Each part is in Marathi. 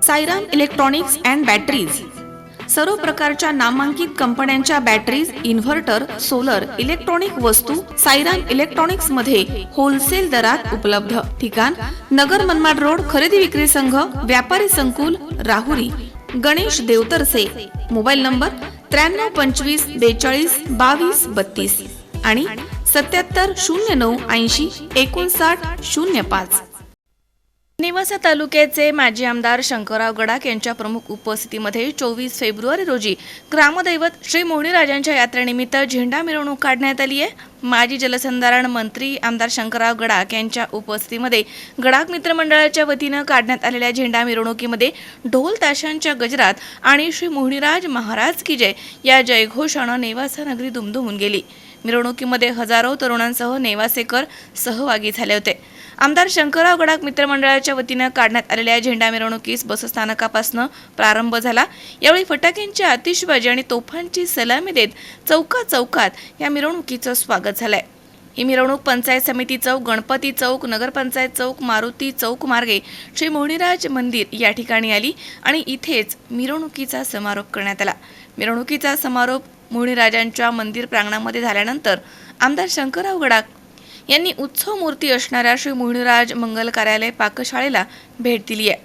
साईराम इलेक्ट्रॉनिक्स अँड बॅटरीज सर्व प्रकारच्या नामांकित कंपन्यांच्या बॅटरीज, इन्व्हर्टर, सोलर, इलेक्ट्रॉनिक वस्तू साईराम इलेक्ट्रॉनिक्स मध्ये होलसेल दरात उपलब्ध. ठिकाण नगर मनमाड रोड, खरेदी विक्री संघ, व्यापारी संकुल, राहुरी. गणेश देवतरसे. मोबाईल नंबर 93 25 42 22 32 आणि 77 09 80 59 05. नेवासा तालुक्याचे माजी आमदार शंकरराव गडाख यांच्या प्रमुख उपस्थितीमध्ये 24 फेब्रुवारी रोजी ग्रामदैवत श्री मोहनीराजांच्या यात्रेनिमित्त झेंडा मिरवणूक काढण्यात आली आहे. माजी जलसंधारण मंत्री आमदार शंकरराव गडाख यांच्या उपस्थितीमध्ये गडाख मित्रमंडळाच्या वतीनं काढण्यात आलेल्या झेंडा मिरवणुकीमध्ये ढोल ताशांच्या गजरात आणि श्री मोहनीराज महाराज की जय या जयघोषानं नेवासा नगरी दुमदुमून गेली. मिरवणुकीमध्ये हजारो तरुणांसह नेवासेकर सहभागी झाले होते. आमदार शंकरराव गडाख मित्रमंडळाच्या वतीनं काढण्यात आलेल्या झेंडा मिरवणुकीस बसस्थानकापासून प्रारंभ झाला. यावेळी फटाक्यांची आतिषबाजी आणि तोफांची सलामी देत चौकात या मिरवणुकीचं स्वागत झालंय. ही मिरवणूक पंचायत समिती चौक, गणपती चौक, नगरपंचायत चौक, मारुती चौक मार्गे श्री मोहनीराज मंदिर या ठिकाणी आली आणि इथेच मिरवणुकीचा समारोप करण्यात आला. मिरवणुकीचा समारोप मोहनीराजांच्या मंदिर प्रांगणामध्ये झाल्यानंतर आमदार शंकरराव गडाख यांनी उत्सव मूर्ती असणाऱ्या श्री मोहनीराज मंगल कार्यालय पाकशाळेला भेट दिली आहे.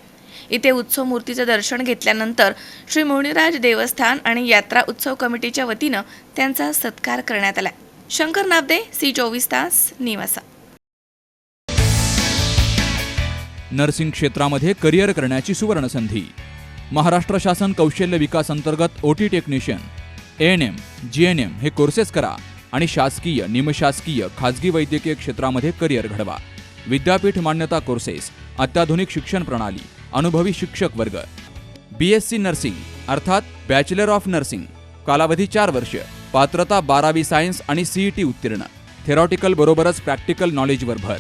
इथे उत्सव मूर्तीचं दर्शन घेतल्यानंतर श्री मोहनीराज देवस्थान आणि यात्रा उत्सव कमिटीच्या वतीनं त्यांचा सत्कार करण्यात आला. शंकर नाबदे, C24 तास, नेवासा. नर्सिंग क्षेत्रामध्ये करिअर करण्याची सुवर्ण संधी. महाराष्ट्र शासन कौशल्य विकास अंतर्गत OT टेक्निशियन, ANM, GNM हे कोर्सेस करा आणि शासकीय, निमशासकीय, खाजगी वैद्यकीय क्षेत्रामध्ये करिअर घडवा. विद्यापीठ मान्यता कोर्सेस, अत्याधुनिक शिक्षण प्रणाली, अनुभवी शिक्षक वर्ग. BSc नर्सिंग अर्थात बॅचलर ऑफ नर्सिंग, कालावधी 4 वर्ष, पात्रता 12वी सायन्स आणि CET उत्तीर्ण. थेरॉटिकल बरोबरच प्रॅक्टिकल नॉलेजवर भर.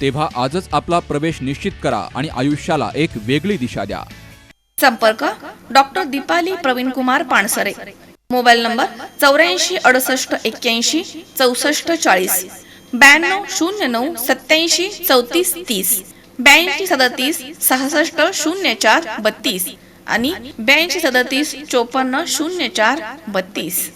तेव्हा आजच आपला प्रवेश निश्चित करा आणि आयुष्याला एक वेगळी दिशा द्या. संपर्क doctor Deepali Praveen Kumar Pansare. Mobile number 84 68 81 64 40, 92 09 87 34 30, 82 37 66 04 32 आणि 82 37 54 04 32.